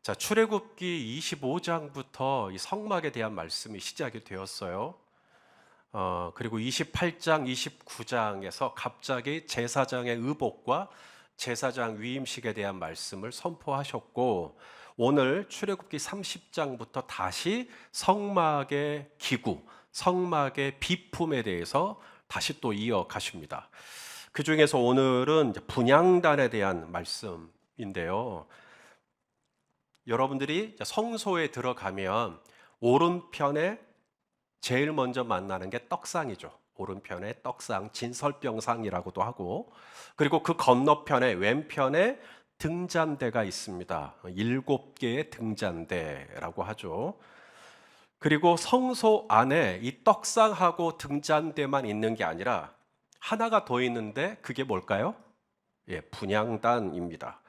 자, 출애굽기 25장부터 이 성막에 대한 말씀이 시작이 되었어요. 그리고 28장, 29장에서 갑자기 제사장의 의복과 제사장 위임식에 대한 말씀을 선포하셨고, 오늘 출애굽기 30장부터 다시 성막의 기구, 성막의 비품에 대해서 다시 또 이어가십니다. 그 중에서 오늘은 분향단에 대한 말씀인데요. 여러분들이 성소에 들어가면 오른편에 제일 먼저 만나는 게 떡상이죠. 오른편에 떡상, 진설병상이라고도 하고, 그리고 그 건너편에 왼편에 등잔대가 있습니다. 7개의 등잔대라고 하죠. 그리고 성소 안에 이 떡상하고 등잔대만 있는 게 아니라 하나가 더 있는데 그게 뭘까요? 분향단입니다.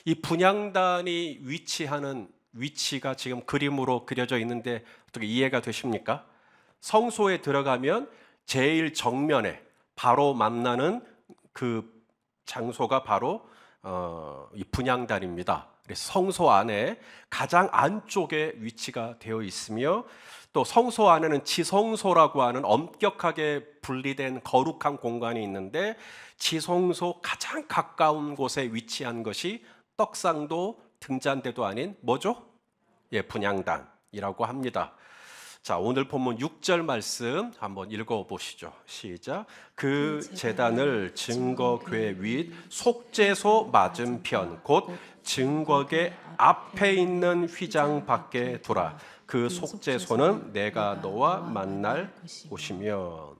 이 분향단이 위치하는 위치가 지금 그림으로 그려져 있는데 어떻게 이해가 되십니까? 성소에 들어가면 제일 정면에 바로 만나는 그 장소가 바로 이 분향단입니다. 그래서 성소 안에 가장 안쪽에 위치가 되어 있으며, 또 성소 안에는 지성소라고 하는 엄격하게 분리된 거룩한 공간이 있는데, 지성소 가장 가까운 곳에 위치한 것이 떡상도 등잔대도 아닌 뭐죠? 분향단이라고 합니다. 자, 오늘 본문 6절 말씀 한번 읽어보시죠. 시작. 그 제단을 증거궤 윗 속죄소 맞은편 곧 증거궤 앞에 있는 휘장 밖에 두라. 그 속죄소는 내가 너와 만날 곳이며.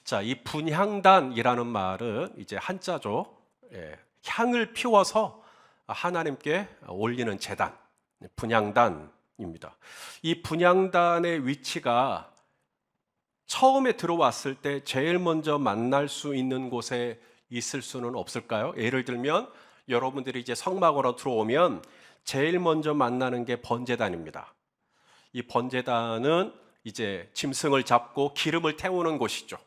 자, 이 분향단이라는 말은 이제 한자죠. 향을 피워서 하나님께 올리는 제단, 분향단입니다. 이 분향단의 위치가 처음에 들어왔을 때 제일 먼저 만날 수 있는 곳에 있을 수는 없을까요? 예를 들면 여러분들이 이제 성막으로 들어오면 제일 먼저 만나는 게 번제단입니다. 이 번제단은 이제 짐승을 잡고 기름을 태우는 곳이죠.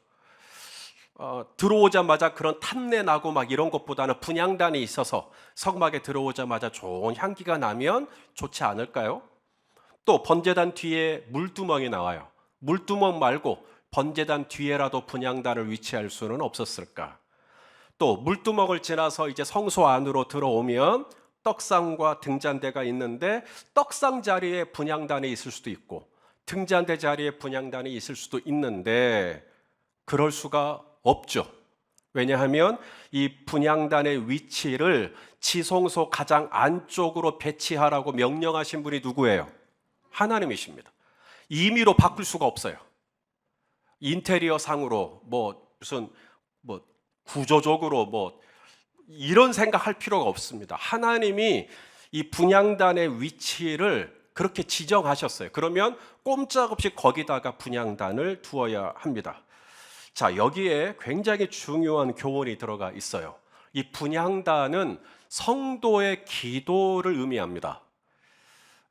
들어오자마자 그런 탄내 나고 막 이런 것보다는 분향단이 있어서 성막에 들어오자마자 좋은 향기가 나면 좋지 않을까요? 또 번제단 뒤에 물두멍이 나와요. 물두멍 말고 번제단 뒤에라도 분향단을 위치할 수는 없었을까? 또 물두멍을 지나서 이제 성소 안으로 들어오면 떡상과 등잔대가 있는데, 떡상 자리에 분향단이 있을 수도 있고 등잔대 자리에 분향단이 있을 수도 있는데, 그럴 수가 없죠. 왜냐하면 이 분향단의 위치를 지성소 가장 안쪽으로 배치하라고 명령하신 분이 누구예요? 하나님이십니다. 임의로 바꿀 수가 없어요. 인테리어 상으로 무슨 구조적으로 이런 생각할 필요가 없습니다. 하나님이 이 분향단의 위치를 그렇게 지정하셨어요. 그러면 꼼짝없이 거기다가 분향단을 두어야 합니다. 자, 여기에 굉장히 중요한 교훈이 들어가 있어요. 이 분향단은 성도의 기도를 의미합니다.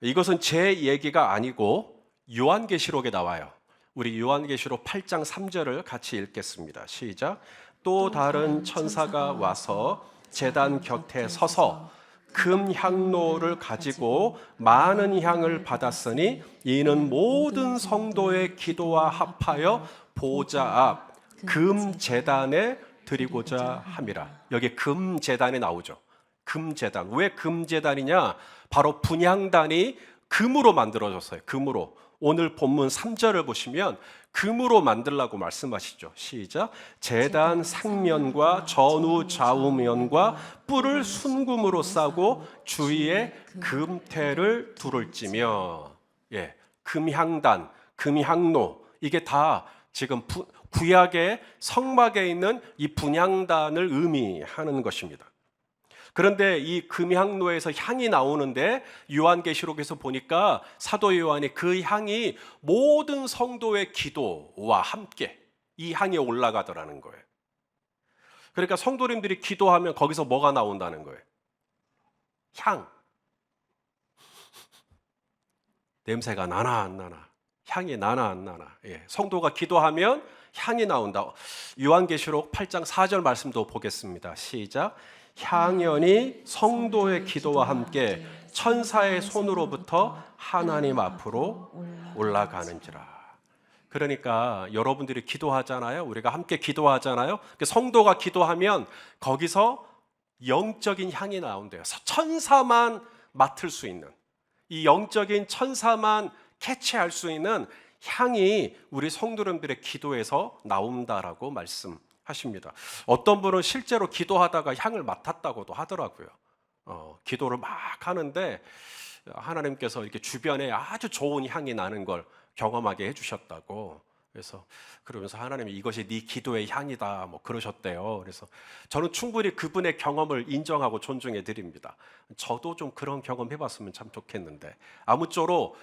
이것은 제 얘기가 아니고 요한계시록에 나와요. 우리 요한계시록 8장 3절을 같이 읽겠습니다. 시작. 또 다른 천사가 와서 제단 곁에 서서 금 향로를 가지고 많은 향을 받았으니 이는 모든 성도의 기도와 합하여 보좌 앞 금 제단에 드리고자 함이라. 여기 금 제단이 나오죠. 금 제단. 왜 금 제단이냐? 바로 분향단이 금으로 만들어졌어요. 금으로. 오늘 본문 3절을 보시면 금으로 만들라고 말씀하시죠. 시작. 제단 상면과 전후 좌우면과 뿔을 순금으로 싸고 주위에 금태를 두를지며. 금향단, 금향로, 이게 다 지금 구약의 성막에 있는 이 분향단을 의미하는 것입니다. 그런데 이 금향로에서 향이 나오는데 요한계시록에서 보니까 사도 요한이 그 향이 모든 성도의 기도와 함께 이 향이 올라가더라는 거예요. 그러니까 성도님들이 기도하면 거기서 뭐가 나온다는 거예요? 향. 냄새가 나나 안 나나? 향이 나나 안 나나? 성도가 기도하면 향이 나온다. 요한계시록 8장 4절 말씀도 보겠습니다. 시작. 향연이 성도의 기도와 함께 천사의 손으로부터 하나님 앞으로 올라가는지라. 그러니까 여러분들이 기도하잖아요. 우리가 함께 기도하잖아요. 성도가 기도하면 거기서 영적인 향이 나온대요. 천사만 맡을 수 있는, 이 영적인 천사만 캐치할 수 있는 향이 우리 성도님들의 기도에서 나온다라고 말씀하십니다. 어떤 분은 실제로 기도하다가 향을 맡았다고도 하더라고요. 기도를 막 하는데 하나님께서 이렇게 주변에 아주 좋은 향이 나는 걸 경험하게 해주셨다고. 그래서 그러면서 하나님이 이것이 네 기도의 향이다 뭐 그러셨대요. 그래서 저는 충분히 그분의 경험을 인정하고 존중해 드립니다. 저도 좀 그런 경험 해봤으면 참 좋겠는데, 아무쪼록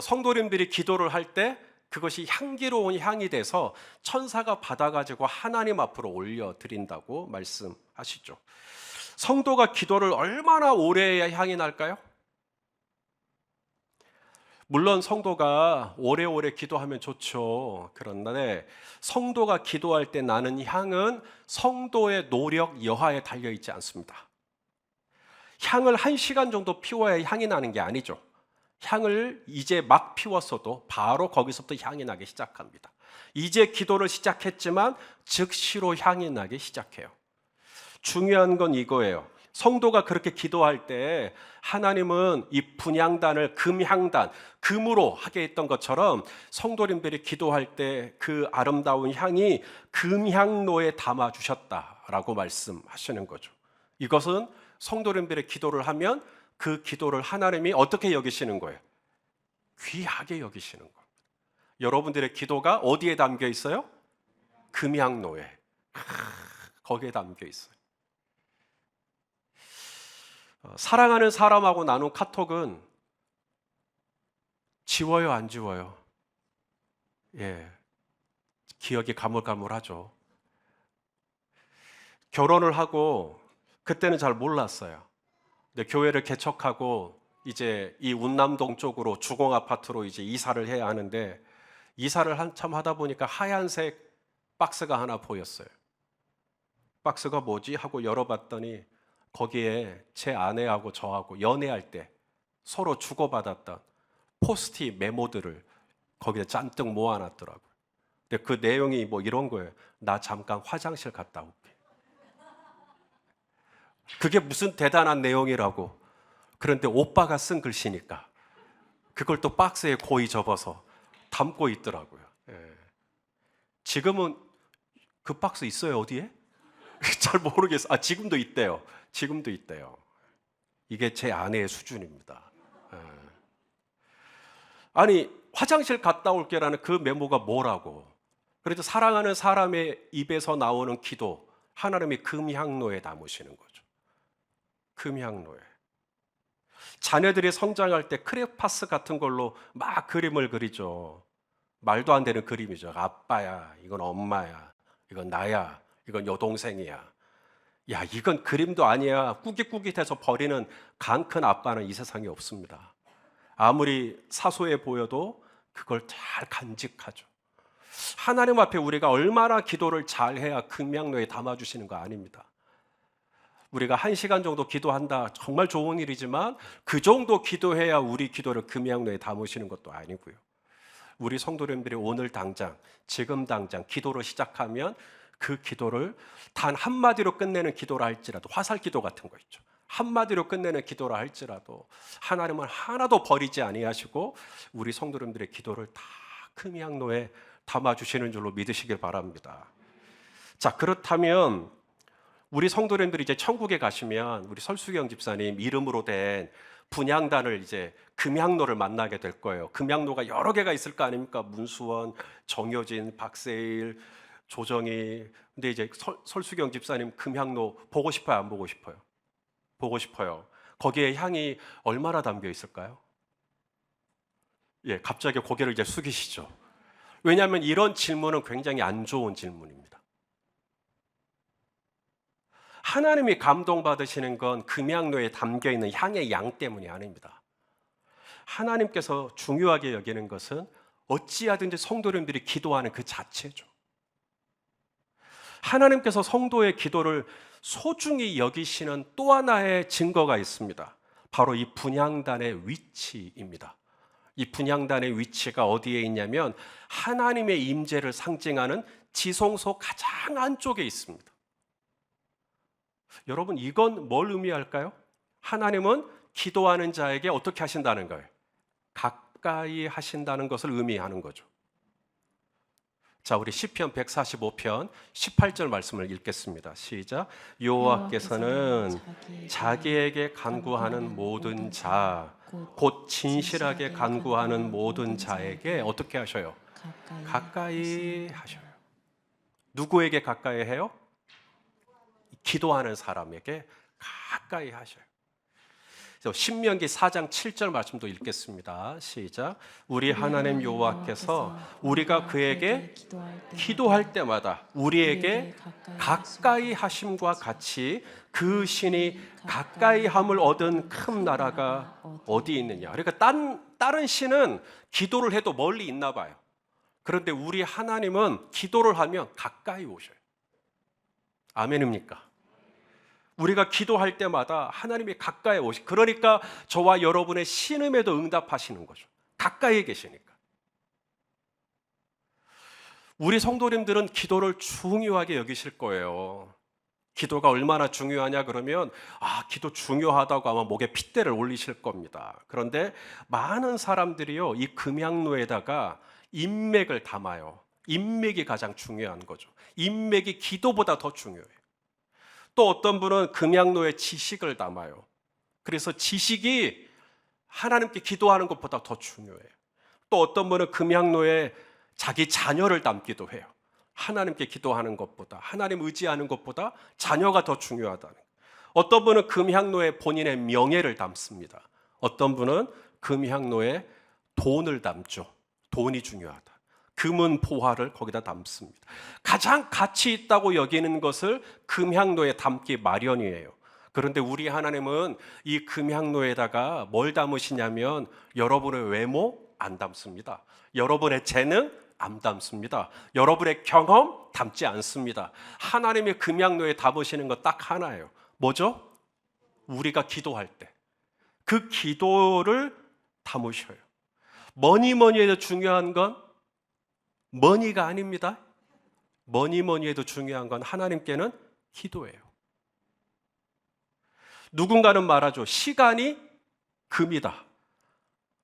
성도님들이 기도를 할 때 그것이 향기로운 향이 돼서 천사가 받아가지고 하나님 앞으로 올려드린다고 말씀하시죠. 성도가 기도를 얼마나 오래 해야 향이 날까요? 물론 성도가 오래오래 기도하면 좋죠. 그런데 성도가 기도할 때 나는 향은 성도의 노력 여하에 달려있지 않습니다. 향을 1시간 정도 피워야 향이 나는 게 아니죠. 향을 이제 막 피웠어도 바로 거기서부터 향이 나기 시작합니다. 이제 기도를 시작했지만 즉시로 향이 나기 시작해요. 중요한 건 이거예요. 성도가 그렇게 기도할 때 하나님은 이 분향단을 금향단, 금으로 하게 했던 것처럼 성도님들이 기도할 때 그 아름다운 향이 금향로에 담아주셨다라고 말씀하시는 거죠. 이것은 성도님들의 기도를 하면 그 기도를 하나님이 어떻게 여기시는 거예요? 귀하게 여기시는 거예요. 여러분들의 기도가 어디에 담겨 있어요? 금향로에. 거기에 담겨 있어요. 사랑하는 사람하고 나눈 카톡은 지워요, 안 지워요? 예, 기억이 가물가물하죠. 결혼을 하고 그때는 잘 몰랐어요. 근데 교회를 개척하고 이제 이 운남동 쪽으로 주공 아파트로 이제 이사를 해야 하는데, 이사를 한참 하다 보니까 하얀색 박스가 하나 보였어요. 박스가 뭐지 하고 열어봤더니 거기에 제 아내하고 저하고 연애할 때 서로 주고받았던 포스트잇 메모들을 거기에 잔뜩 모아놨더라고요. 근데 그 내용이 뭐 이런 거예요. 나 잠깐 화장실 갔다 올게. 그게 무슨 대단한 내용이라고. 그런데 오빠가 쓴 글씨니까 그걸 또 박스에 고이 접어서 담고 있더라고요. 예. 지금은 그 박스 있어요, 어디에? 잘 모르겠어요. 지금도 있대요. 지금도 있대요. 이게 제 아내의 수준입니다. 예. 아니, 화장실 갔다 올게라는 그 메모가 뭐라고? 그래도 사랑하는 사람의 입에서 나오는 기도, 하나님이 금향로에 담으시는 거죠. 금향로에. 자녀들이 성장할 때 크레파스 같은 걸로 막 그림을 그리죠. 말도 안 되는 그림이죠. 아빠야, 이건 엄마야, 이건 나야, 이건 여동생이야. 야, 이건 그림도 아니야. 꾸깃꾸깃해서 버리는 강 큰 아빠는 이 세상에 없습니다. 아무리 사소해 보여도 그걸 잘 간직하죠. 하나님 앞에 우리가 얼마나 기도를 잘해야 금향로에 담아주시는 거 아닙니다. 우리가 1시간 정도 기도한다, 정말 좋은 일이지만 그 정도 기도해야 우리 기도를 금향로에 담으시는 것도 아니고요. 우리 성도님들이 오늘 당장, 지금 당장 기도를 시작하면 그 기도를 단 한마디로 끝내는 기도라 할지라도, 화살기도 같은 거 있죠. 한마디로 끝내는 기도라 할지라도 하나님은 하나도 버리지 아니하시고 우리 성도님들의 기도를 다 금향로에 담아주시는 줄로 믿으시길 바랍니다. 자, 그렇다면 우리 성도님들이 이제 천국에 가시면 우리 설수경 집사님 이름으로 된 분향단을 이제 금향로를 만나게 될 거예요. 금향로가 여러 개가 있을 거 아닙니까? 문수원, 정효진, 박세일, 조정희. 근데 이제 설수경 집사님 금향로 보고 싶어요, 안 보고 싶어요? 보고 싶어요. 거기에 향이 얼마나 담겨 있을까요? 예, 갑자기 고개를 이제 숙이시죠. 왜냐하면 이런 질문은 굉장히 안 좋은 질문입니다. 하나님이 감동받으시는 건 금향로에 담겨있는 향의 양 때문이 아닙니다. 하나님께서 중요하게 여기는 것은 어찌하든지 성도님들이 기도하는 그 자체죠. 하나님께서 성도의 기도를 소중히 여기시는 또 하나의 증거가 있습니다. 바로 이 분향단의 위치입니다. 이 분향단의 위치가 어디에 있냐면 하나님의 임재를 상징하는 지성소 가장 안쪽에 있습니다. 여러분, 이건 뭘 의미할까요? 하나님은 기도하는 자에게 어떻게 하신다는 거예요? 가까이 하신다는 것을 의미하는 거죠. 자, 우리 시편 145편 18절 말씀을 읽겠습니다. 시작. 여호와께서는 자기에게 간구하는 모든 자, 곧 진실하게 간구하는 모든 자에게 어떻게 하셔요? 가까이 하셔요. 누구에게 가까이 해요? 기도하는 사람에게 가까이 하셔요. 신명기 4장 7절 말씀도 읽겠습니다. 시작. 우리 하나님 여호와께서 우리가 그에게 기도할 때마다 우리에게 가까이 하심과 같이 그 신이 가까이 함을 얻은 큰 나라가 어디 있느냐. 그러니까 다른 신은 기도를 해도 멀리 있나 봐요. 그런데 우리 하나님은 기도를 하면 가까이 오셔요. 아멘입니까? 우리가 기도할 때마다 하나님이 가까이 오시. 그러니까 저와 여러분의 신음에도 응답하시는 거죠. 가까이 계시니까. 우리 성도님들은 기도를 중요하게 여기실 거예요. 기도가 얼마나 중요하냐 그러면 기도 중요하다고 아마 목에 핏대를 올리실 겁니다. 그런데 많은 사람들이요, 이 금양로에다가 인맥을 담아요. 인맥이 가장 중요한 거죠. 인맥이 기도보다 더 중요해요. 또 어떤 분은 금양로에 지식을 담아요. 그래서 지식이 하나님께 기도하는 것보다 더 중요해요. 또 어떤 분은 금양로에 자기 자녀를 담기도 해요. 하나님께 기도하는 것보다, 하나님 의지하는 것보다 자녀가 더 중요하다는 거예요. 어떤 분은 금양로에 본인의 명예를 담습니다. 어떤 분은 금양로에 돈을 담죠. 돈이 중요하다. 금은 보화를 거기다 담습니다. 가장 가치 있다고 여기는 것을 금향로에 담기 마련이에요. 그런데 우리 하나님은 이 금향로에다가 뭘 담으시냐면 여러분의 외모 안 담습니다. 여러분의 재능 안 담습니다. 여러분의 경험 담지 않습니다. 하나님의 금향로에 담으시는 것 딱 하나예요. 뭐죠? 우리가 기도할 때 그 기도를 담으셔요. 뭐니 해도 중요한 건 머니가 아닙니다. 뭐니 해도 중요한 건 하나님께는 기도예요. 누군가는 말하죠. 시간이 금이다.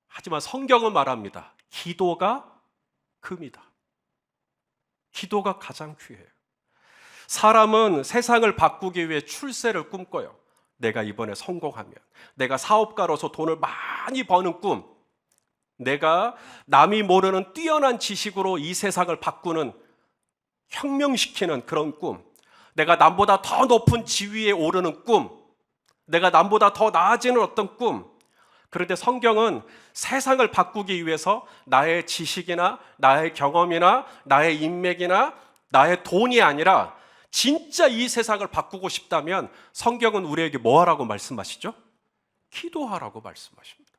하지만 성경은 말합니다. 기도가 금이다. 기도가 가장 귀해요. 사람은 세상을 바꾸기 위해 출세를 꿈꿔요. 내가 이번에 성공하면, 내가 사업가로서 돈을 많이 버는 꿈, 내가 남이 모르는 뛰어난 지식으로 이 세상을 바꾸는, 혁명시키는 그런 꿈, 내가 남보다 더 높은 지위에 오르는 꿈, 내가 남보다 더 나아지는 어떤 꿈. 그런데 성경은 세상을 바꾸기 위해서 나의 지식이나 나의 경험이나 나의 인맥이나 나의 돈이 아니라 진짜 이 세상을 바꾸고 싶다면 성경은 우리에게 뭐 하라고 말씀하시죠? 기도하라고 말씀하십니다.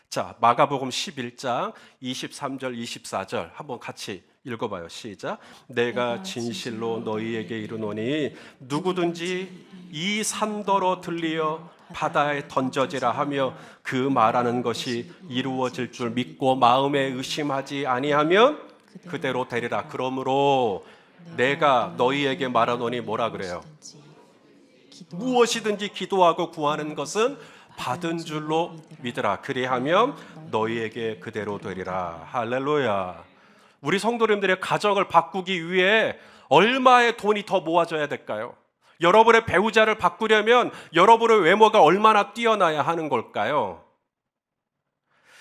자, 마가복음 11장 23절 24절 한번 같이 읽어봐요. 시작. 내가 진실로 너희에게 이르노니 누구든지 이 산더러 들리어 바다에 던져지라 하며 그 말하는 것이 이루어질 줄 믿고 마음에 의심하지 아니하면 그대로 되리라. 그러므로 내가 너희에게 말하노니 뭐라 그래요? 무엇이든지 기도하고 구하는 것은 받은 줄로 믿으라. 그리하면 너희에게 그대로 되리라. 할렐루야. 우리 성도님들의 가정을 바꾸기 위해 얼마의 돈이 더 모아져야 될까요? 여러분의 배우자를 바꾸려면 여러분의 외모가 얼마나 뛰어나야 하는 걸까요?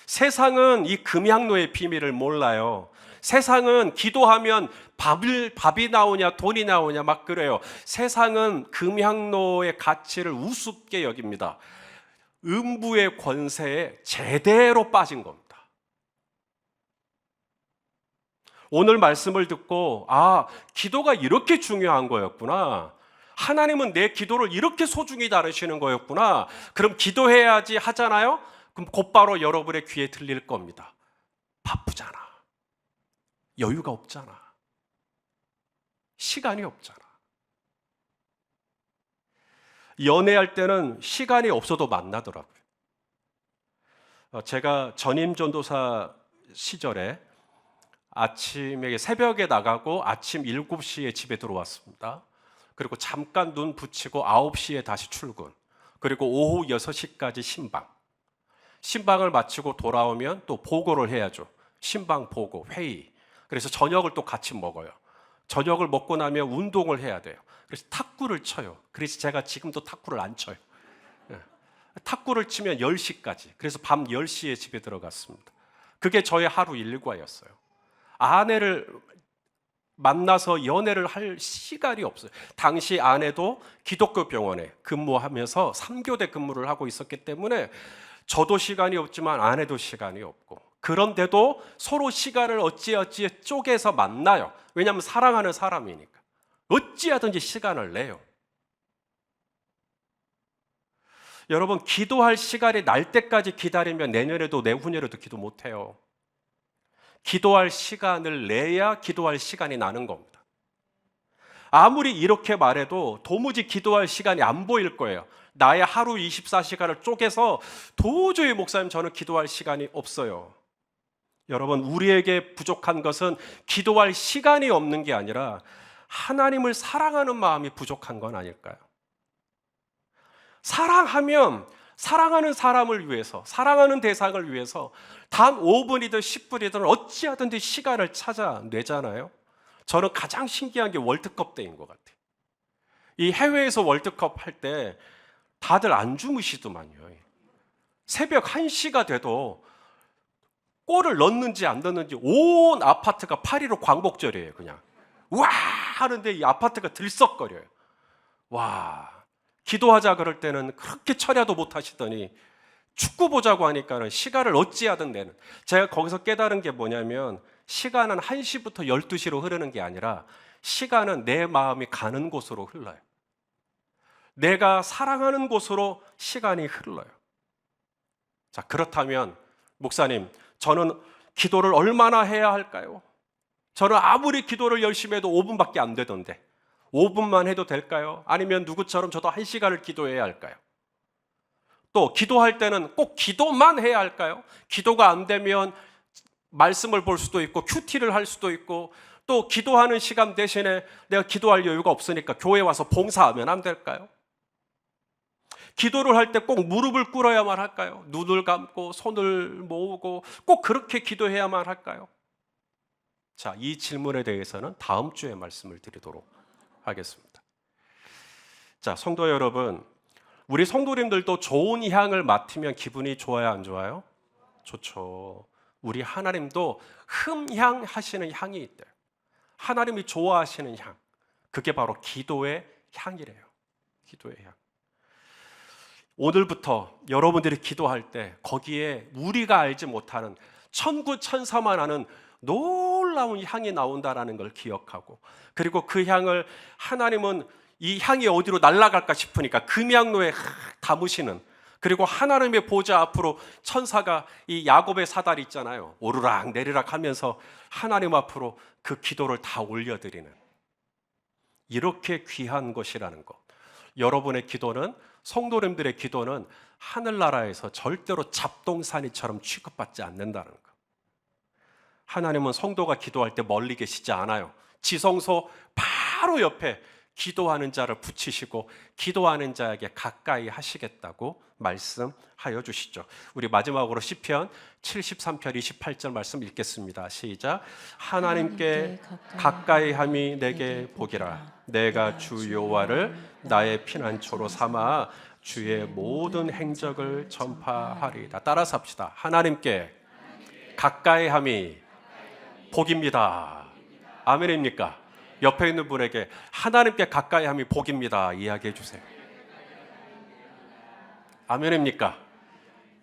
세상은 이 금향로의 비밀을 몰라요. 세상은 기도하면 밥이 나오냐 돈이 나오냐 막 그래요. 세상은 금향로의 가치를 우습게 여깁니다. 음부의 권세에 제대로 빠진 겁니다. 오늘 말씀을 듣고 기도가 이렇게 중요한 거였구나. 하나님은 내 기도를 이렇게 소중히 다루시는 거였구나. 그럼 기도해야지 하잖아요. 그럼 곧바로 여러분의 귀에 들릴 겁니다. 바쁘잖아. 여유가 없잖아. 시간이 없잖아. 연애할 때는 시간이 없어도 만나더라고요. 제가 전임 전도사 시절에 아침에 새벽에 나가고 아침 7시에 집에 들어왔습니다. 그리고 잠깐 눈 붙이고 9시에 다시 출근. 그리고 오후 6시까지 신방. 신방을 마치고 돌아오면 또 보고를 해야죠. 신방 보고, 회의. 그래서 저녁을 또 같이 먹어요. 저녁을 먹고 나면 운동을 해야 돼요. 그래서 탁구를 쳐요. 그래서 제가 지금도 탁구를 안 쳐요. 탁구를 치면 10시까지. 그래서 밤 10시에 집에 들어갔습니다. 그게 저의 하루 일과였어요. 아내를 만나서 연애를 할 시간이 없어요. 당시 아내도 기독교 병원에 근무하면서 3교대 근무를 하고 있었기 때문에 저도 시간이 없지만 아내도 시간이 없고, 그런데도 서로 시간을 어찌어찌 쪼개서 만나요. 왜냐하면 사랑하는 사람이니까 어찌하든지 시간을 내요. 여러분, 기도할 시간이 날 때까지 기다리면 내년에도 내후년에도 기도 못해요. 기도할 시간을 내야 기도할 시간이 나는 겁니다. 아무리 이렇게 말해도 도무지 기도할 시간이 안 보일 거예요. 나의 하루 24시간을 쪼개서 도저히 목사님 저는 기도할 시간이 없어요. 여러분, 우리에게 부족한 것은 기도할 시간이 없는 게 아니라 하나님을 사랑하는 마음이 부족한 건 아닐까요? 사랑하면 사랑하는 사람을 위해서, 사랑하는 대상을 위해서 단 5분이든 10분이든 어찌하든지 시간을 찾아내잖아요. 저는 가장 신기한 게 월드컵 때인 것 같아요. 이 해외에서 월드컵 할 때 다들 안 주무시더만요. 새벽 1시가 돼도 골을 넣는지 안 넣는지 온 아파트가 파리로 광복절이에요. 그냥 와 하는데 이 아파트가 들썩거려요. 와, 기도하자 그럴 때는 그렇게 철야도 못 하시더니 축구 보자고 하니까는 시간을 어찌하든 내는. 제가 거기서 깨달은 게 뭐냐면, 시간은 1시부터 12시로 흐르는 게 아니라 시간은 내 마음이 가는 곳으로 흘러요. 내가 사랑하는 곳으로 시간이 흘러요. 자, 그렇다면 목사님, 저는 기도를 얼마나 해야 할까요? 저는 아무리 기도를 열심히 해도 5분밖에 안 되던데 5분만 해도 될까요? 아니면 누구처럼 저도 1시간을 기도해야 할까요? 또 기도할 때는 꼭 기도만 해야 할까요? 기도가 안 되면 말씀을 볼 수도 있고 큐티를 할 수도 있고, 또 기도하는 시간 대신에 내가 기도할 여유가 없으니까 교회 와서 봉사하면 안 될까요? 기도를 할 때 꼭 무릎을 꿇어야만 할까요? 눈을 감고 손을 모으고 꼭 그렇게 기도해야만 할까요? 자, 이 질문에 대해서는 다음 주에 말씀을 드리도록 하겠습니다. 자, 성도 여러분, 우리 성도님들도 좋은 향을 맡으면 기분이 좋아요, 안 좋아요? 좋죠. 우리 하나님도 흠향하시는 향이 있대요. 하나님이 좋아하시는 향, 그게 바로 기도의 향이래요. 기도의 향. 오늘부터 여러분들이 기도할 때 거기에 우리가 알지 못하는 천구천사만 아는 놀라운 향이 나온다라는 걸 기억하고, 그리고 그 향을 하나님은 이 향이 어디로 날아갈까 싶으니까 금양로에 담으시는, 그리고 하나님의 보좌 앞으로 천사가 이 야곱의 사다리 있잖아요, 오르락 내리락 하면서 하나님 앞으로 그 기도를 다 올려드리는, 이렇게 귀한 것이라는 것. 여러분의 기도는, 성도님들의 기도는 하늘나라에서 절대로 잡동사니처럼 취급받지 않는다는 것. 하나님은 성도가 기도할 때 멀리 계시지 않아요. 지성소 바로 옆에 기도하는 자를 붙이시고 기도하는 자에게 가까이 하시겠다고 말씀하여 주시죠. 우리 마지막으로 시편 73편 28절 말씀 읽겠습니다. 시작. 하나님께 가까이 함이 내게 복이라. 내가 주 여호와를 나의 피난처로 삼아 주의 모든 행적을 전파하리이다. 따라서 합시다. 하나님께 가까이 함이 복입니다. 아멘입니까? 옆에 있는 분에게 하나님께 가까이 함이 복입니다 이야기해 주세요. 아멘입니까?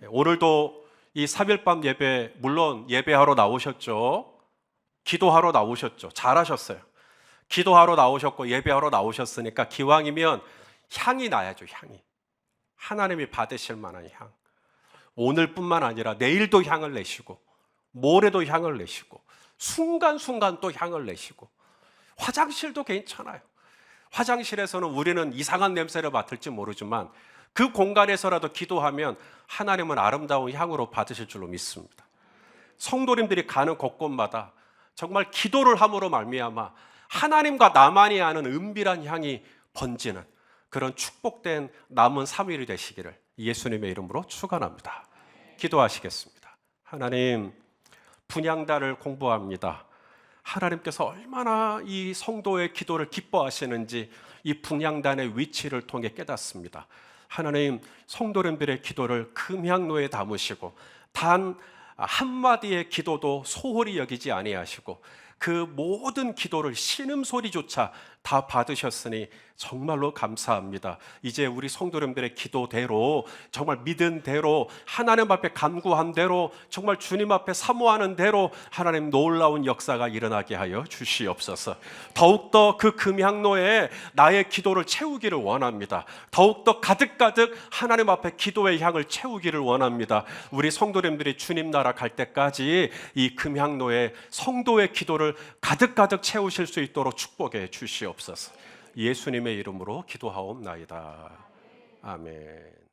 오늘도 이 3일밤 예배, 물론 예배하러 나오셨죠. 기도하러 나오셨죠. 잘하셨어요. 기도하러 나오셨고 예배하러 나오셨으니까 기왕이면 향이 나야죠. 향이, 하나님이 받으실 만한 향. 오늘뿐만 아니라 내일도 향을 내시고 모레도 향을 내시고 순간순간 또 향을 내시고, 화장실도 괜찮아요. 화장실에서는 우리는 이상한 냄새를 맡을지 모르지만 그 공간에서라도 기도하면 하나님은 아름다운 향으로 받으실 줄로 믿습니다. 성도님들이 가는 곳곳마다 정말 기도를 함으로 말미암아 하나님과 나만이 아는 은밀한 향이 번지는 그런 축복된 남은 3일이 되시기를 예수님의 이름으로 축원합니다. 기도하시겠습니다. 하나님, 분향단을 공부합니다. 하나님께서 얼마나 이 성도의 기도를 기뻐하시는지 이 분향단의 위치를 통해 깨닫습니다. 하나님, 성도님들의 기도를 금향로에 담으시고 단 한마디의 기도도 소홀히 여기지 아니하시고 그 모든 기도를 신음소리조차 다 받으셨으니 정말로 감사합니다. 이제 우리 성도님들의 기도대로 정말 믿은 대로 하나님 앞에 간구한 대로 정말 주님 앞에 사모하는 대로 하나님 놀라운 역사가 일어나게 하여 주시옵소서. 더욱더 그 금향로에 나의 기도를 채우기를 원합니다. 더욱더 가득가득 하나님 앞에 기도의 향을 채우기를 원합니다. 우리 성도님들이 주님 나라 갈 때까지 이 금향로에 성도의 기도를 가득가득 채우실 수 있도록 축복해 주시옵소서. 예수님의 이름으로 기도하옵나이다. 아멘.